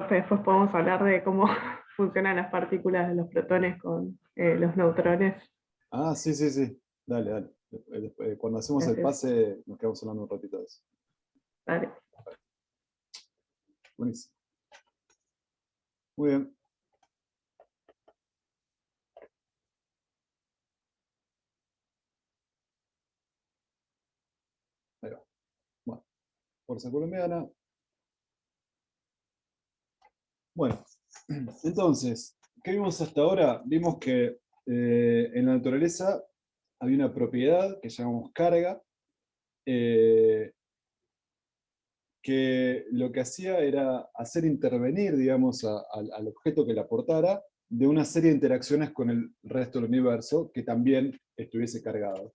Después podemos hablar de cómo funcionan las partículas de los protones con los neutrones. Ah, sí, sí, sí. Dale, dale. Cuando hacemos el Gracias. pase, nos quedamos hablando un ratito de eso. Dale. Buenísimo. Muy bien. Ahí va. Bueno, fuerza colombiana. Bueno, entonces, ¿qué vimos hasta ahora? Vimos que en la naturaleza había una propiedad que llamamos carga, eh, que lo que hacía era hacer intervenir, digamos, al objeto que la aportara de una serie de interacciones con el resto del universo que también estuviese cargado.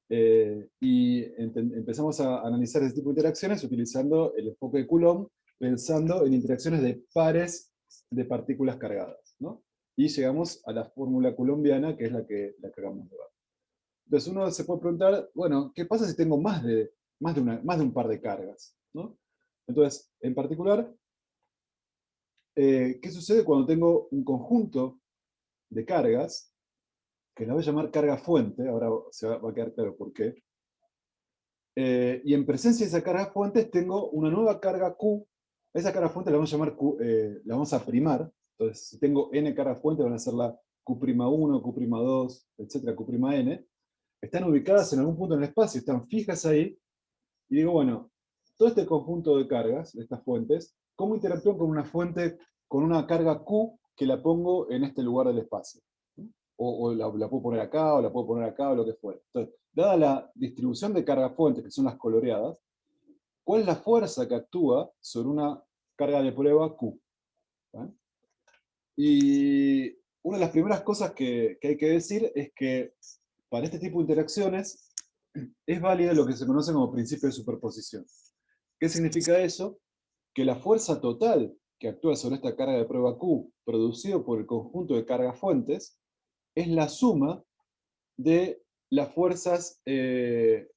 Y empezamos a analizar ese tipo de interacciones utilizando el enfoque de Coulomb, pensando en interacciones de pares de partículas cargadas, ¿no? Y llegamos a la fórmula coulombiana, que es la que acabamos de ver. Entonces uno se puede preguntar, bueno, ¿qué pasa si tengo más de un par de cargas? ¿No? Entonces, en particular, ¿qué sucede cuando tengo un conjunto de cargas, que la voy a llamar carga fuente, ahora va a quedar claro por qué, y en presencia de esa carga fuente tengo una nueva carga Q, esa carga fuente la vamos a llamar Q, la vamos a primar, entonces si tengo n cargas fuente van a ser la Q'1, Q'2, etcétera, Q'N, están ubicadas en algún punto en el espacio, están fijas ahí, y digo, bueno, todo este conjunto de cargas, de estas fuentes, ¿cómo interactúan con una fuente, con una carga Q que la pongo en este lugar del espacio? O la puedo poner acá, o la puedo poner acá, o lo que fuera. Entonces, dada la distribución de carga fuentes, que son las coloreadas, ¿cuál es la fuerza que actúa sobre una carga de prueba Q? ¿Vale? Y una de las primeras cosas que hay que decir es que para este tipo de interacciones es válido lo que se conoce como principio de superposición. ¿Qué significa eso? Que la fuerza total que actúa sobre esta carga de prueba Q, producido por el conjunto de cargas fuentes, es la suma de las fuerzas que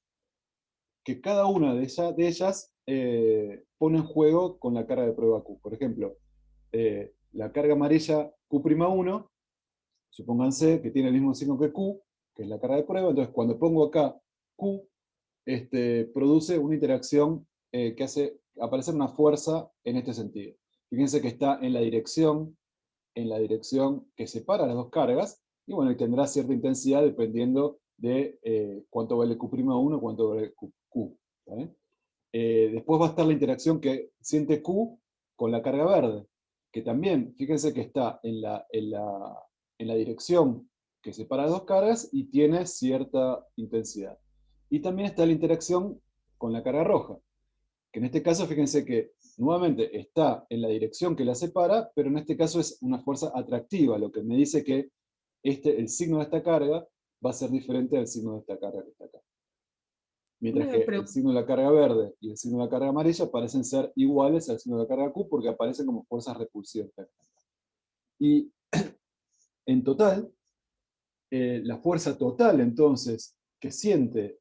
cada una de ellas pone en juego con la carga de prueba Q. Por ejemplo, la carga amarilla Q'1, supónganse que tiene el mismo signo que Q, que es la carga de prueba, entonces cuando pongo acá Q, produce una interacción que hace aparecer una fuerza en este sentido. Fíjense que está en la dirección que separa las dos cargas, y bueno, y tendrá cierta intensidad dependiendo de cuánto vale Q'1 y cuánto vale Q. ¿Vale? Después va a estar la interacción que siente Q con la carga verde, que también, fíjense que está en la dirección que separa las dos cargas y tiene cierta intensidad. Y también está la interacción con la carga roja, que en este caso, fíjense que nuevamente está en la dirección que la separa, pero en este caso es una fuerza atractiva, lo que me dice que el signo de esta carga va a ser diferente al signo de esta carga que está acá. Mientras Una que el signo de la carga verde y el signo de la carga amarilla parecen ser iguales al signo de la carga Q porque aparecen como fuerzas repulsivas. Y en total, la fuerza total entonces que siente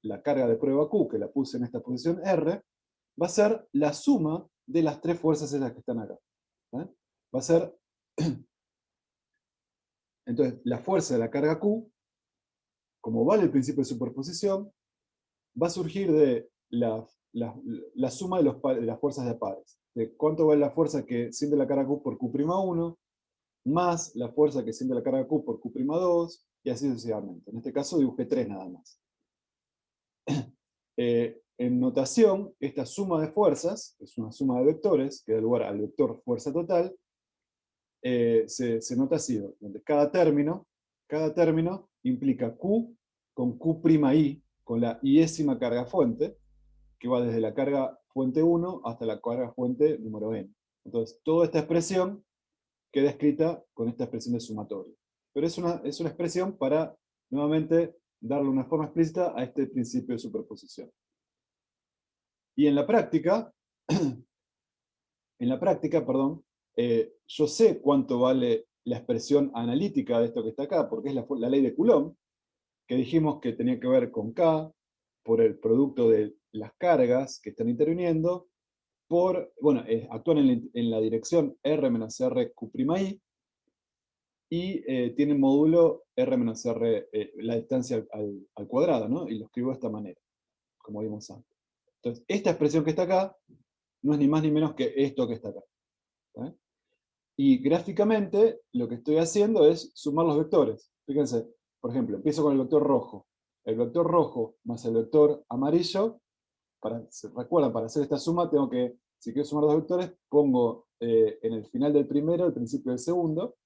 la carga de prueba Q, que la puse en esta posición R, va a ser la suma de las tres fuerzas esas que están acá. ¿Eh? Va a ser, entonces, la fuerza de la carga Q, como vale el principio de superposición, va a surgir de la suma de las fuerzas de pares. De cuánto vale la fuerza que siente la carga Q por Q'1, más la fuerza que siente la carga Q por Q'2, y así sucesivamente. En este caso dibujé 3 nada más. En notación, esta suma de fuerzas, es una suma de vectores, que da lugar al vector fuerza total, se nota así, donde cada término implica Q con Q'I, con la iésima carga fuente, que va desde la carga fuente 1 hasta la carga fuente número n. Entonces, toda esta expresión queda escrita con esta expresión de sumatorio. Pero es una expresión para, nuevamente, darle una forma explícita a este principio de superposición. Y perdón, yo sé cuánto vale la expresión analítica de esto que está acá, porque es la ley de Coulomb, que dijimos que tenía que ver con K, por el producto de las cargas que están interviniendo, bueno, actúan en la dirección R menos R Q', y tienen módulo R menos R, la distancia al cuadrado, ¿no? Y lo escribo de esta manera, como vimos antes. Entonces, esta expresión que está acá, no es ni más ni menos que esto que está acá. ¿Eh? Y gráficamente, lo que estoy haciendo es sumar los vectores. Fíjense, por ejemplo, empiezo con el vector rojo. El vector rojo más el vector amarillo, ¿se recuerdan? Para hacer esta suma, tengo que, si quiero sumar dos vectores, pongo en el final del primero, el principio del segundo.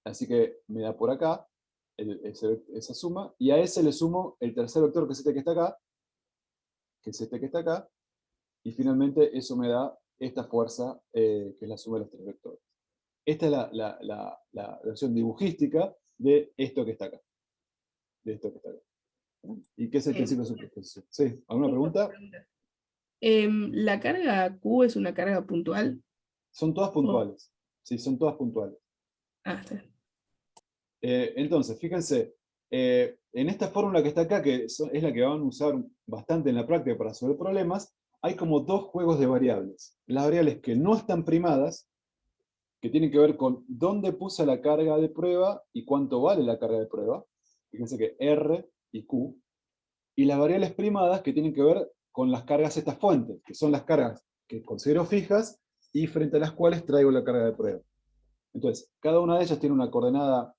Así que me da por acá esa suma, y a ese le sumo el tercer vector, que es este que está acá, que es este que está acá, y finalmente eso me da esta fuerza, que es la suma de los tres vectores. Esta es la versión dibujística de esto que está acá. De esto que está acá. ¿Y qué es el principio de superposición? ¿Sí? ¿Alguna pregunta? ¿La carga Q es una carga puntual? Son todas puntuales. Sí, son todas puntuales. Ah, está. Entonces, fíjense, en esta fórmula que está acá, que es la que van a usar bastante en la práctica para resolver problemas, hay como dos juegos de variables. Las variables que no están primadas, que tienen que ver con dónde puse la carga de prueba y cuánto vale la carga de prueba. Fíjense que R y Q. Y las variables primadas, que tienen que ver con las cargas estas fuentes, que son las cargas que considero fijas y frente a las cuales traigo la carga de prueba. Entonces, cada una de ellas tiene una coordenada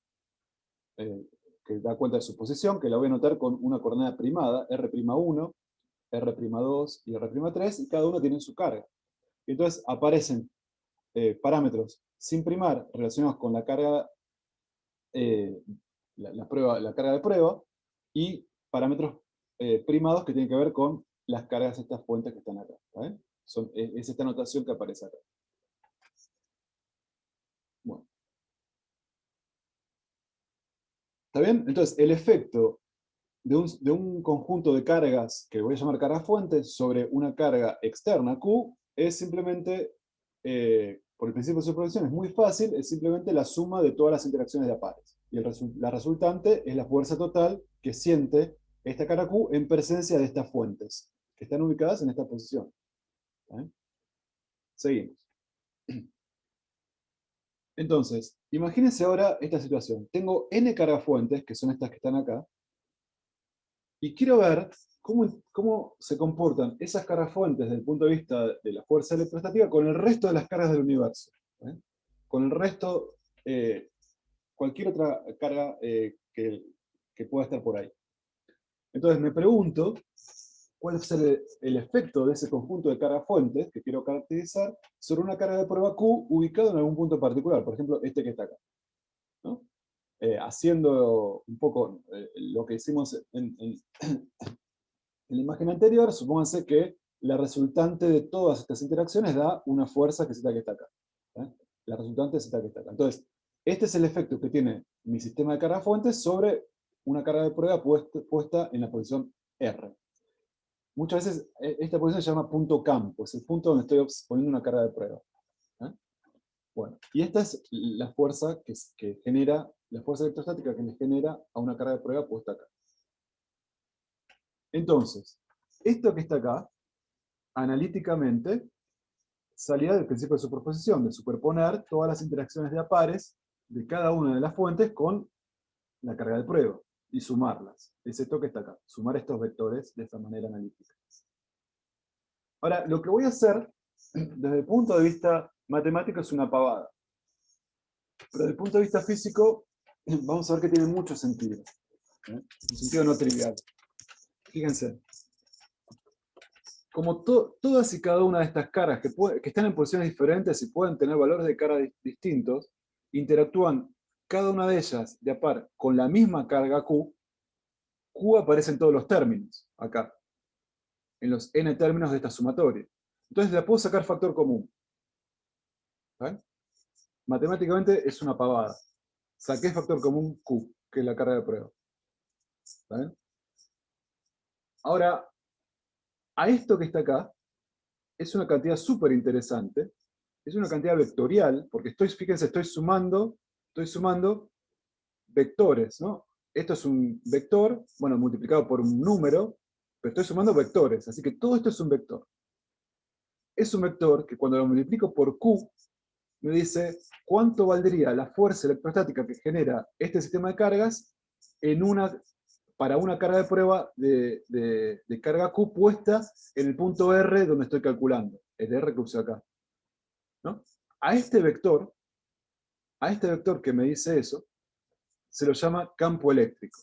que da cuenta de su posición, que la voy a anotar con una coordenada primada, R'1, R'2 y R'3, y cada uno tiene su carga. Y entonces aparecen parámetros sin primar relacionados con la carga, la carga de prueba, y parámetros primados que tienen que ver con las cargas de estas fuentes que están acá. Es esta notación que aparece acá. Bueno. ¿Está bien? Entonces, el efecto de un conjunto de cargas, que voy a llamar cargas fuentes, sobre una carga externa, Q, es simplemente, por el principio de superposición, es muy fácil, es simplemente la suma de todas las interacciones de a pares. Y la resultante es la fuerza total que siente esta carga Q en presencia de estas fuentes, que están ubicadas en esta posición. Seguimos. Entonces, imagínense ahora esta situación. Tengo n cargas fuentes, que son estas que están acá, y quiero ver cómo se comportan esas cargas fuentes desde el punto de vista de la fuerza electroestática con el resto de las cargas del universo. Con el resto, cualquier otra carga que pueda estar por ahí. Entonces me pregunto, ¿cuál es el efecto de ese conjunto de cargas fuentes que quiero caracterizar sobre una carga de prueba Q ubicada en algún punto particular? Por ejemplo, este que está acá. ¿No? Haciendo un poco lo que hicimos en la imagen anterior, supónganse que la resultante de todas estas interacciones da una fuerza que es esta que está acá. La resultante es esta que está acá. Entonces, este es el efecto que tiene mi sistema de carga fuentes sobre una carga de prueba puesta en la posición R. Muchas veces esta posición se llama punto campo, es el punto donde estoy poniendo una carga de prueba. Bueno, y esta es la fuerza que genera, la fuerza electrostática que le genera a una carga de prueba puesta acá. Entonces, esto que está acá, analíticamente, salía del principio de superposición, de superponer todas las interacciones de a pares de cada una de las fuentes con la carga de prueba, y sumarlas. Es esto que está acá, sumar estos vectores de esta manera analítica. Ahora, lo que voy a hacer, desde el punto de vista matemático, es una pavada. Pero desde el punto de vista físico, vamos a ver que tiene mucho sentido. Un sentido no trivial. Fíjense. Como todas y cada una de estas cargas que están en posiciones diferentes y pueden tener valores de carga distintos, interactúan cada una de ellas de a par con la misma carga Q, Q aparece en todos los términos, acá, en los n términos de esta sumatoria. Entonces la puedo sacar factor común. ¿Ven? Matemáticamente es una pavada. Saqué factor común Q, que es la carga de prueba. ¿Ven? Ahora, a esto que está acá, es una cantidad súper interesante, es una cantidad vectorial, porque fíjense, estoy sumando vectores, ¿no? Esto es un vector, bueno, multiplicado por un número, pero estoy sumando vectores, así que todo esto es un vector. es un vector que cuando lo multiplico por Q, me dice cuánto valdría la fuerza electrostática que genera este sistema de cargas para una carga de prueba de carga Q puesta en el punto R donde estoy calculando, el R que puse acá, ¿no? A este vector que me dice eso, se lo llama campo eléctrico.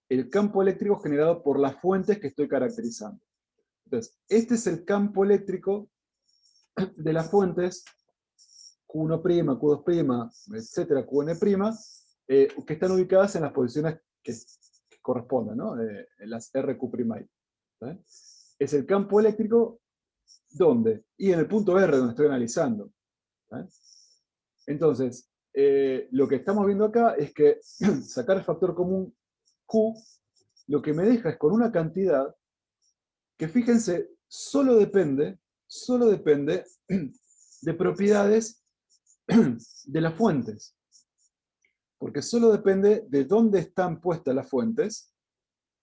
El campo eléctrico generado por las fuentes que estoy caracterizando. Entonces, este es el campo eléctrico de las fuentes Q1', Q2', etcétera, Qn', que están ubicadas en las posiciones que corresponden, ¿no? En las RQ'. ¿Sí? Es el campo eléctrico, ¿dónde? Y en el punto R, donde estoy analizando. ¿Sí? Entonces, lo que estamos viendo acá es que sacar el factor común Q, lo que me deja es con una cantidad que, fíjense, solo depende de propiedades de las fuentes. Porque solo depende de dónde están puestas las fuentes,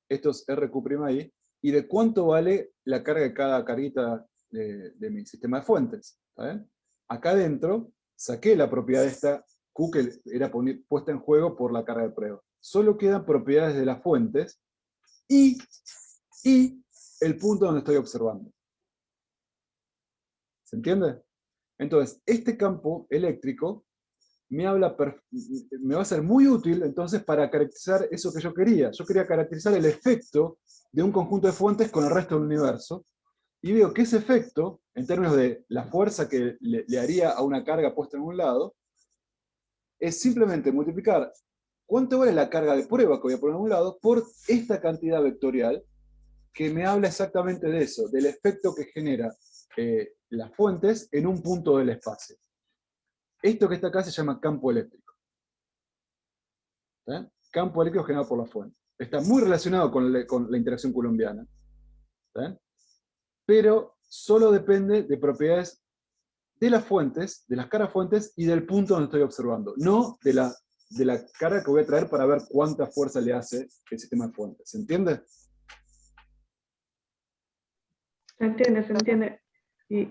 estos RQ', y de cuánto vale la carga de cada carguita de mi sistema de fuentes. ¿Está? Acá adentro saqué la propiedad de esta Q que era puesta en juego por la carga de prueba. Solo quedan propiedades de las fuentes y el punto donde estoy observando. ¿Se entiende? Entonces, este campo eléctrico me va a ser muy útil entonces para caracterizar eso que yo quería. Yo quería caracterizar el efecto de un conjunto de fuentes con el resto del universo, y veo que ese efecto, en términos de la fuerza que le haría a una carga puesta en un lado, es simplemente multiplicar cuánto vale la carga de prueba que voy a poner en un lado por esta cantidad vectorial que me habla exactamente de eso, del efecto que genera las fuentes en un punto del espacio. Esto que está acá se llama campo eléctrico. ¿Sí? Campo eléctrico generado por la fuente. Está muy relacionado con la interacción coulombiana. ¿Sí? Pero solo depende de propiedades de las fuentes, de las caras fuentes y del punto donde estoy observando. No de la cara que voy a traer para ver cuánta fuerza le hace el sistema de fuentes. ¿Se entiende? Se entiende. Y,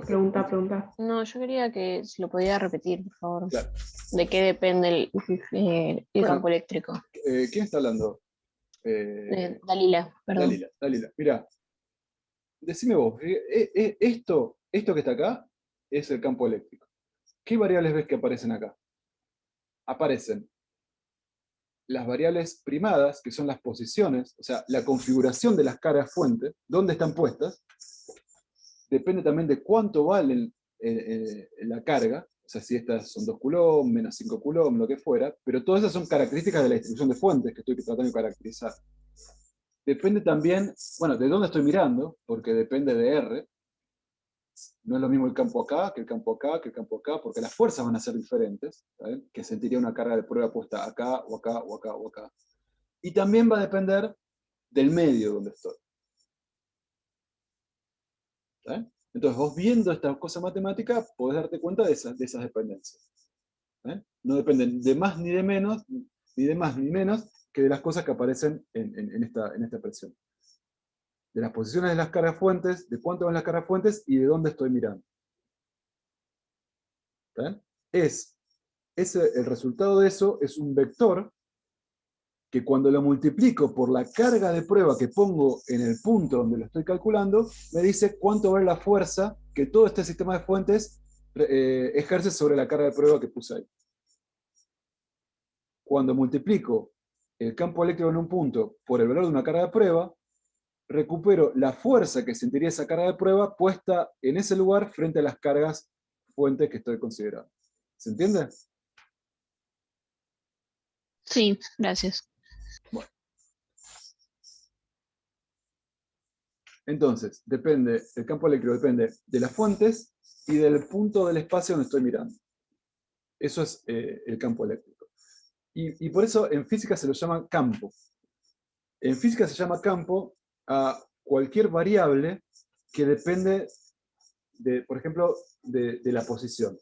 pregunta. No, yo quería que si lo podía repetir, por favor. Claro. ¿De qué depende el Bueno, campo eléctrico? ¿Quién está hablando? Dalila, perdón. Dalila. Mirá, decime vos, esto que está acá es el campo eléctrico. ¿Qué variables ves que aparecen acá? Aparecen las variables primadas, que son las posiciones, o sea, la configuración de las caras fuente, dónde están puestas, depende también de cuánto vale la carga, o sea, si estas son 2 coulombs, menos 5 coulombs, lo que fuera, pero todas esas son características de la distribución de fuentes que estoy tratando de caracterizar. Depende también, bueno, de dónde estoy mirando, porque depende de R. No es lo mismo el campo acá, que el campo acá, que el campo acá, porque las fuerzas van a ser diferentes, ¿saben? Que sentiría una carga de prueba puesta acá, o acá, o acá, o acá. Y también va a depender del medio donde estoy. ¿Saben? Entonces vos viendo esta cosa matemática, podés darte cuenta de esas dependencias. No dependen de más ni de menos, ni de más ni menos, que de las cosas que aparecen en esta expresión. De las posiciones de las caras fuentes, de cuánto van las caras fuentes y de dónde estoy mirando. ¿Ven? El resultado de eso es un vector que cuando lo multiplico por la carga de prueba que pongo en el punto donde lo estoy calculando, me dice cuánto vale la fuerza que todo este sistema de fuentes ejerce sobre la carga de prueba que puse ahí. Cuando multiplico el campo eléctrico en un punto por el valor de una carga de prueba, recupero la fuerza que sentiría esa carga de prueba puesta en ese lugar frente a las cargas fuentes que estoy considerando. ¿Se entiende? Sí, gracias. Bueno. Entonces, el campo eléctrico depende de las fuentes y del punto del espacio donde estoy mirando. Eso es el campo eléctrico. Y por eso en física se lo llama campo. En física se llama campo a cualquier variable que depende, por ejemplo, de la posición.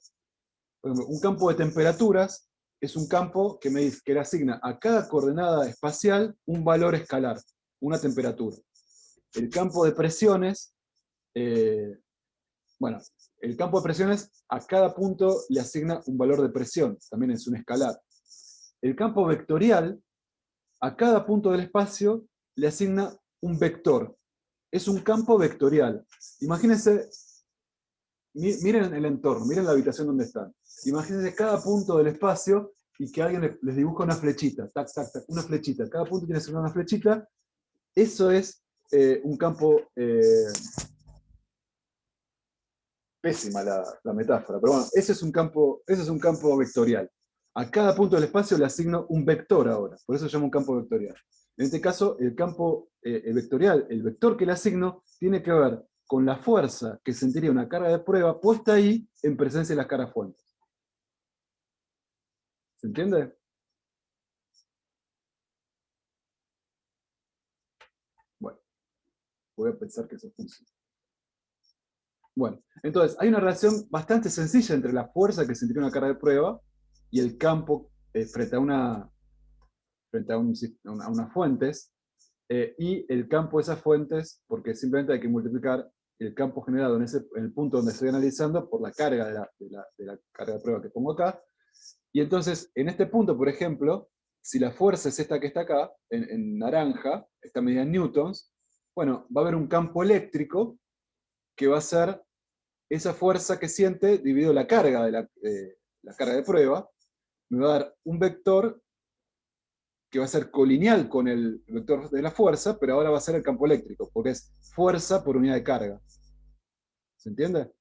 Por ejemplo, un campo de temperaturas es un campo que le asigna a cada coordenada espacial un valor escalar, una temperatura. El campo de presiones Bueno, el campo de presiones a cada punto le asigna un valor de presión, también es un escalar. El campo vectorial a cada punto del espacio le asigna un vector. Es un campo vectorial. Imagínense, miren el entorno, miren la habitación donde están. Imagínense cada punto del espacio y que alguien les dibuja una flechita, tac, tac, tac, una flechita. Cada punto tiene que ser una flechita. Eso es un campo... pésima la metáfora, pero bueno, ese es un campo vectorial. A cada punto del espacio le asigno un vector ahora, por eso se llama un campo vectorial. En este caso, el campo vectorial, el vector que le asigno, tiene que ver con la fuerza que sentiría una carga de prueba puesta ahí en presencia de las caras fuentes. ¿Se entiende? Bueno, voy a pensar que eso funciona. Bueno, entonces, hay una relación bastante sencilla entre la fuerza que sentiría una carga de prueba y el campo frente a unas fuentes, y el campo de esas fuentes, porque simplemente hay que multiplicar el campo generado en el punto donde estoy analizando por la carga de la carga de prueba que pongo acá. Y entonces, en este punto, por ejemplo, si la fuerza es esta que está acá, en naranja, esta medida en newtons, bueno, va a haber un campo eléctrico que va a ser esa fuerza que siente dividido la carga de la carga de prueba, me va a dar un vector que va a ser colineal con el vector de la fuerza, pero ahora va a ser el campo eléctrico, porque es fuerza por unidad de carga. ¿Se entiende?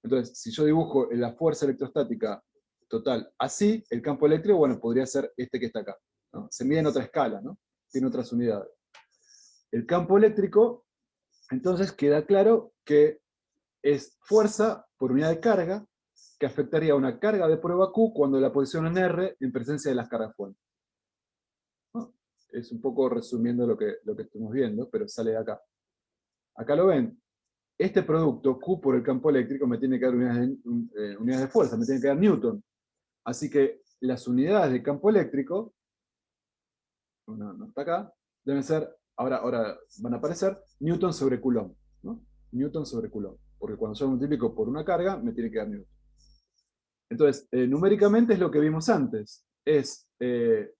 Entonces, si yo dibujo la fuerza electrostática total así, el campo eléctrico, bueno, podría ser este que está acá, ¿no? Se mide en otra escala, ¿no? Tiene otras unidades. El campo eléctrico, entonces queda claro que es fuerza por unidad de carga, que afectaría a una carga de prueba Q cuando la posición en R en presencia de las cargas fuentes. ¿No? Es un poco resumiendo lo que estamos viendo, pero sale de acá. Acá lo ven. Este producto, Q por el campo eléctrico, me tiene que dar unidades de fuerza, me tiene que dar Newton. Así que las unidades de campo eléctrico, no está acá, deben ser, ahora van a aparecer, Newton sobre Coulomb, ¿no? Newton sobre Coulomb. Porque cuando yo multiplico por una carga, me tiene que dar Newton. Entonces, numéricamente es lo que vimos antes. Es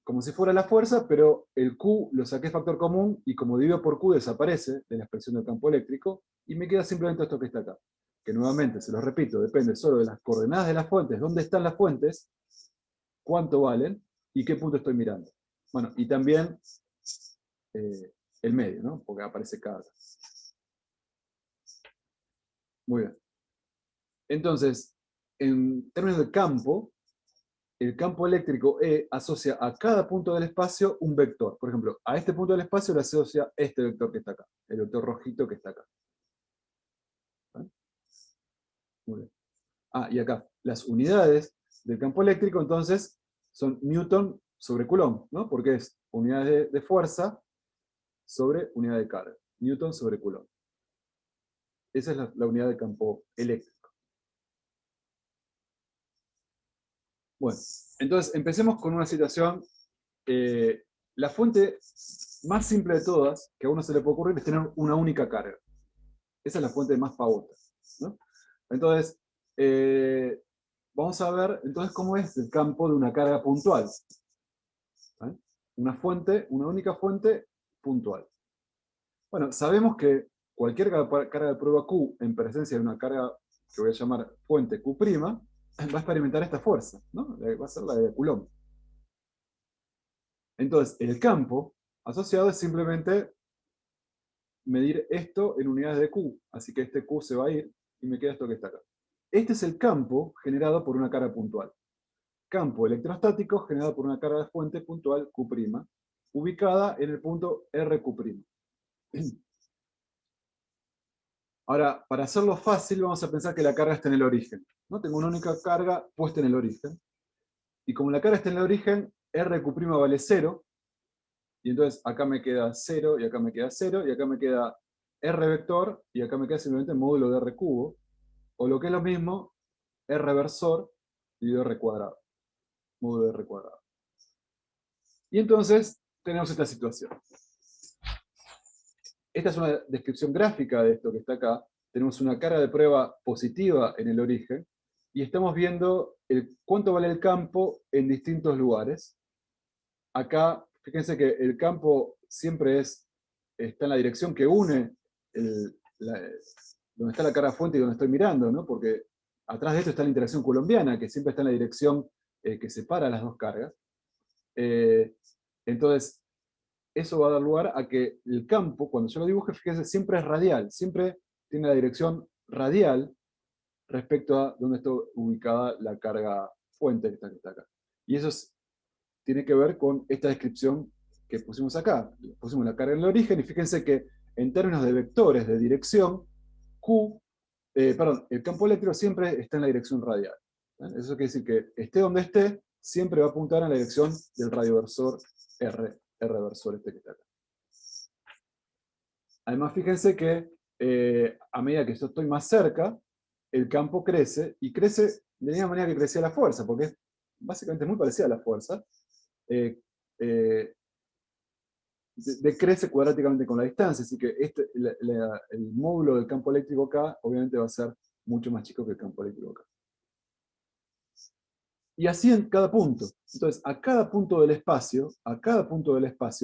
como si fuera la fuerza, pero el Q lo saqué factor común y como divido por Q desaparece de la expresión del campo eléctrico y me queda simplemente esto que está acá. Que nuevamente, se los repito, depende solo de las coordenadas de las fuentes, dónde están las fuentes, cuánto valen y qué punto estoy mirando. Bueno, y también el medio, ¿no? Porque aparece cada. Muy bien. Entonces, en términos de campo, el campo eléctrico E asocia a cada punto del espacio un vector. Por ejemplo, a este punto del espacio le asocia este vector que está acá, el vector rojito que está acá. ¿Vale? Muy bien. Y acá, las unidades del campo eléctrico, entonces, son Newton sobre Coulomb, ¿no? Porque es unidades de fuerza sobre unidad de carga. Newton sobre Coulomb. Esa es la unidad de campo eléctrico. Bueno, entonces empecemos con una situación. La fuente más simple de todas, que a uno se le puede ocurrir, es tener una única carga. Esa es la fuente más pavota, ¿no? Entonces, vamos a ver entonces cómo es el campo de una carga puntual. ¿Vale? Una única fuente puntual. Bueno, sabemos que cualquier carga de prueba Q en presencia de una carga que voy a llamar fuente Q', va a experimentar esta fuerza, ¿no? Va a ser la de Coulomb. Entonces, el campo asociado es simplemente medir esto en unidades de Q. Así que este Q se va a ir y me queda esto que está acá. Este es el campo generado por una carga puntual. Campo electrostático generado por una carga de fuente puntual Q', ubicada en el punto RQ'. Ahora, para hacerlo fácil, vamos a pensar que la carga está en el origen, ¿no? Tengo una única carga puesta en el origen. Y como la carga está en el origen, RQ' vale 0. Y entonces acá me queda 0, y acá me queda 0, y acá me queda R vector, y acá me queda simplemente módulo de R cubo, o lo que es lo mismo, R versor dividido R cuadrado. Módulo de R cuadrado. Y entonces tenemos esta situación. Esta es una descripción gráfica de esto que está acá, tenemos una carga de prueba positiva en el origen, y estamos viendo cuánto vale el campo en distintos lugares. Acá, fíjense que el campo siempre está en la dirección que une donde está la carga fuente y donde estoy mirando, ¿no? Porque atrás de esto está la interacción coulombiana, que siempre está en la dirección que separa las dos cargas. Entonces, eso va a dar lugar a que el campo, cuando yo lo dibuje, fíjense, siempre es radial, siempre tiene la dirección radial respecto a donde está ubicada la carga fuente que está acá. Y eso tiene que ver con esta descripción que pusimos acá. Pusimos la carga en el origen, y fíjense que en términos de vectores de dirección, el campo eléctrico siempre está en la dirección radial. Eso quiere decir que esté donde esté, siempre va a apuntar en la dirección del radioversor R-versor que está acá. Además, fíjense que a medida que yo estoy más cerca, el campo crece, y crece de la misma manera que crecía la fuerza, porque es básicamente muy parecida a la fuerza. Decrece cuadráticamente con la distancia, así que el módulo del campo eléctrico acá obviamente va a ser mucho más chico que el campo eléctrico acá. Y así en cada punto. Entonces, a cada punto del espacio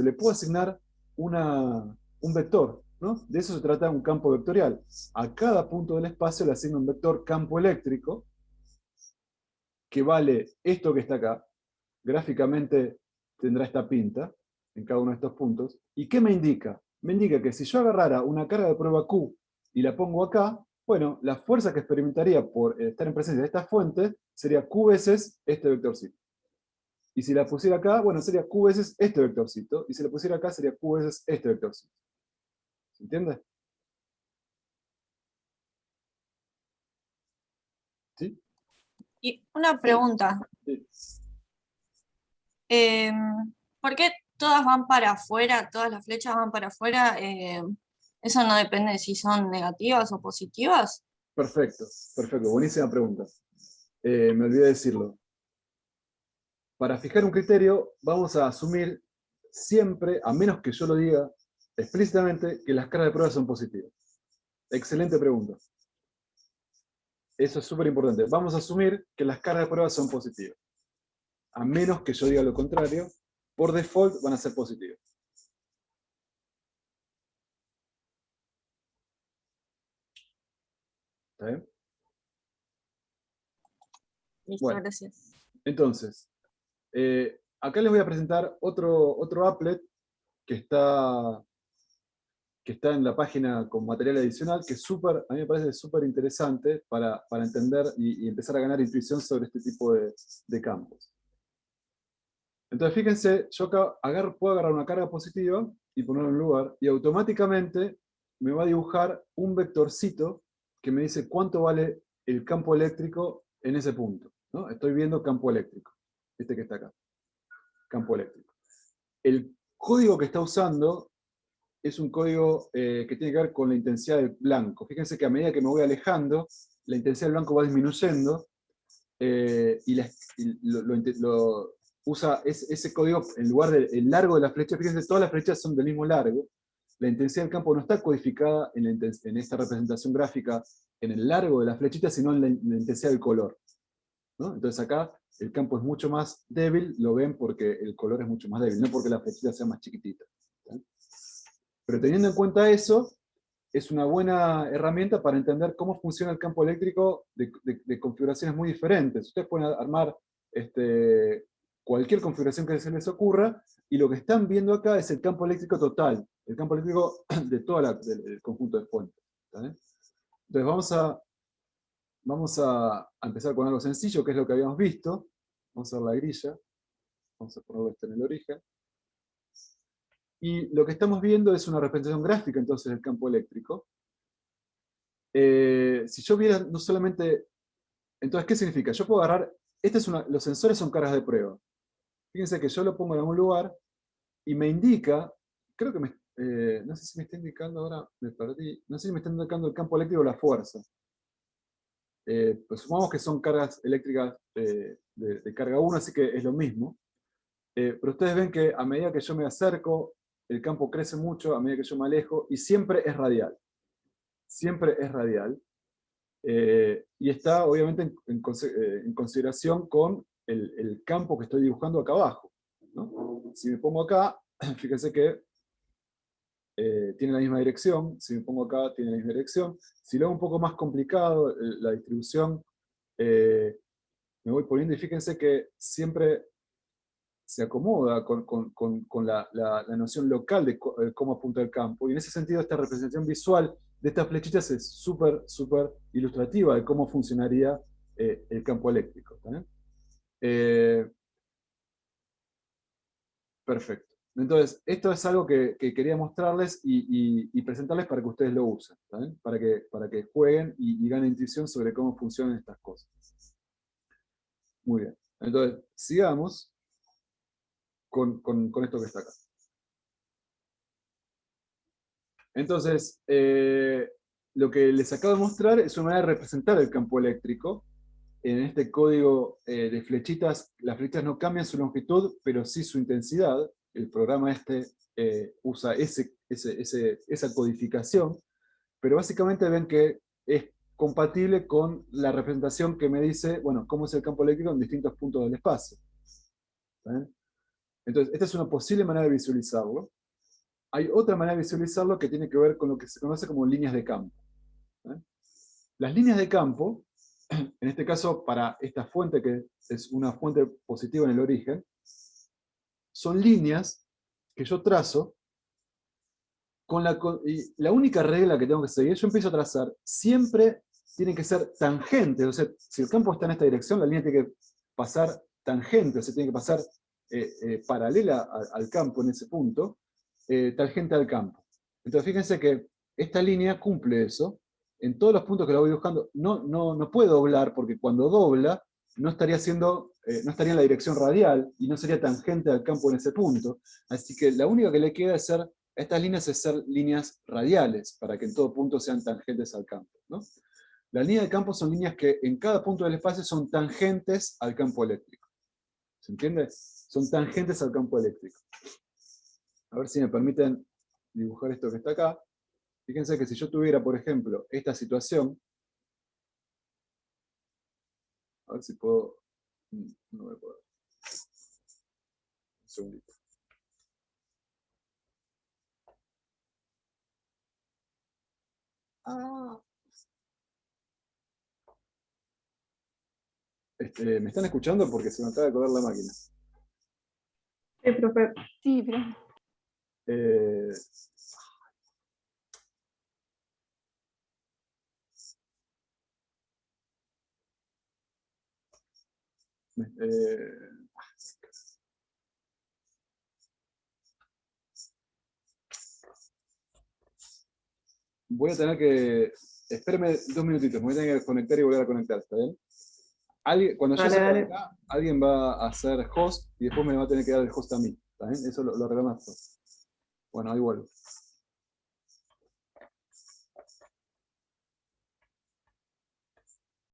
le puedo asignar un vector, ¿no? De eso se trata un campo vectorial. A cada punto del espacio le asigno un vector campo eléctrico, que vale esto que está acá. Gráficamente tendrá esta pinta en cada uno de estos puntos. ¿Y qué me indica? Me indica que si yo agarrara una carga de prueba Q y la pongo acá, bueno, la fuerza que experimentaría por estar en presencia de esta fuente sería Q veces este vectorcito. Y si la pusiera acá, bueno, sería Q veces este vectorcito. Y si la pusiera acá, sería Q veces este vectorcito. ¿Se entiende? ¿Sí? Y una pregunta. Sí. ¿Por qué todas van para afuera, todas las flechas van para afuera? ¿Eso no depende de si son negativas o positivas? Perfecto, perfecto. Buenísima pregunta. Me olvidé de decirlo. Para fijar un criterio, vamos a asumir siempre, a menos que yo lo diga explícitamente, que las cargas de prueba son positivas. Excelente pregunta. Eso es súper importante. Vamos a asumir que las cargas de prueba son positivas. A menos que yo diga lo contrario, por default van a ser positivas. ¿Está bien? Listo, Bueno, gracias. entonces, acá les voy a presentar otro applet que está en la página con material adicional, que a mí me parece súper interesante para entender y empezar a ganar intuición sobre este tipo de campos. Entonces, fíjense, yo acá puedo agarrar una carga positiva y ponerla en un lugar, y automáticamente me va a dibujar un vectorcito que me dice cuánto vale el campo eléctrico en ese punto, ¿no? Estoy viendo campo eléctrico, este que está acá, campo eléctrico. El código que está usando es un código que tiene que ver con la intensidad del blanco. Fíjense que a medida que me voy alejando, la intensidad del blanco va disminuyendo, y usa ese código en lugar del largo de la flecha. Fíjense, todas las flechas son del mismo largo. La intensidad del campo no está codificada en esta representación gráfica en el largo de la flechita, sino en la intensidad del color, ¿no? Entonces acá el campo es mucho más débil, lo ven porque el color es mucho más débil, no porque la flechita sea más chiquitita. ¿Sí? Pero teniendo en cuenta eso, es una buena herramienta para entender cómo funciona el campo eléctrico de configuraciones muy diferentes. Ustedes pueden armar cualquier configuración que se les ocurra, y lo que están viendo acá es el campo eléctrico total, el campo eléctrico de todo el conjunto de fuentes. ¿Está? Entonces vamos a empezar con algo sencillo, que es lo que habíamos visto. Vamos a hacer la grilla, vamos a ponerlo en el origen. Y lo que estamos viendo es una representación gráfica entonces del campo eléctrico. Si yo viera no solamente... Entonces, ¿qué significa? Yo puedo agarrar... los sensores son cargas de prueba. Fíjense que yo lo pongo en algún lugar y me indica... Creo que no sé si me está indicando ahora... Me perdí. No sé si me está indicando el campo eléctrico o la fuerza. Pues supongamos que son cargas eléctricas de carga 1, así que es lo mismo. Pero ustedes ven que a medida que yo me acerco, el campo crece mucho, a medida que yo me alejo, y siempre es radial. siempre es radial, y está obviamente en consideración con el campo que estoy dibujando acá abajo, ¿no? Si me pongo acá, fíjense que tiene la misma dirección, si me pongo acá tiene la misma dirección. Si lo hago un poco más complicado, la distribución, me voy poniendo y fíjense que siempre se acomoda con la noción local de cómo apunta el campo, y en ese sentido esta representación visual de estas flechitas es súper ilustrativa de cómo funcionaría el campo eléctrico. ¿Está bien? Perfecto. Entonces, esto es algo que quería mostrarles y presentarles para que ustedes lo usen, ¿está bien? Para que jueguen y ganen intuición sobre cómo funcionan estas cosas. Muy bien. Entonces, sigamos con esto que está acá. Entonces, lo que les acabo de mostrar es una manera de representar el campo eléctrico. En este código de flechitas, las flechitas no cambian su longitud, pero sí su intensidad. El programa usa esa codificación, pero básicamente ven que es compatible con la representación que me dice, bueno, cómo es el campo eléctrico en distintos puntos del espacio. ¿Ven? Entonces, esta es una posible manera de visualizarlo. Hay otra manera de visualizarlo que tiene que ver con lo que se conoce como líneas de campo. ¿Ven? Las líneas de campo, en este caso para esta fuente, que es una fuente positiva en el origen, son líneas que yo trazo y la única regla que tengo que seguir, yo empiezo a trazar, siempre tienen que ser tangentes. O sea, si el campo está en esta dirección, la línea tiene que pasar tangente, o sea, tiene que pasar paralela al campo en ese punto, tangente al campo. Entonces fíjense que esta línea cumple eso. En todos los puntos que la voy dibujando, no puede doblar, porque cuando dobla, no estaría en la dirección radial, y no sería tangente al campo en ese punto. Así que la única que le queda es ser, estas líneas es ser líneas radiales, para que en todo punto sean tangentes al campo, ¿no? Las líneas de campo son líneas que en cada punto del espacio son tangentes al campo eléctrico. ¿Se entiende? Son tangentes al campo eléctrico. A ver si me permiten dibujar esto que está acá. Fíjense que si yo tuviera, por ejemplo, esta situación, a ver si puedo, no voy a poder. Un segundito. ¿Me están escuchando? Porque se me acaba de colgar la máquina. Sí, profe. Sí, pero... voy a tener que... Espérame 2 minutitos, me voy a tener que conectar y volver a conectar, ¿está bien? Cuando yo salga de acá, alguien va a hacer host y después me va a tener que dar el host a mí, ¿está bien? Eso lo arreglamos. Bueno, ahí vuelvo.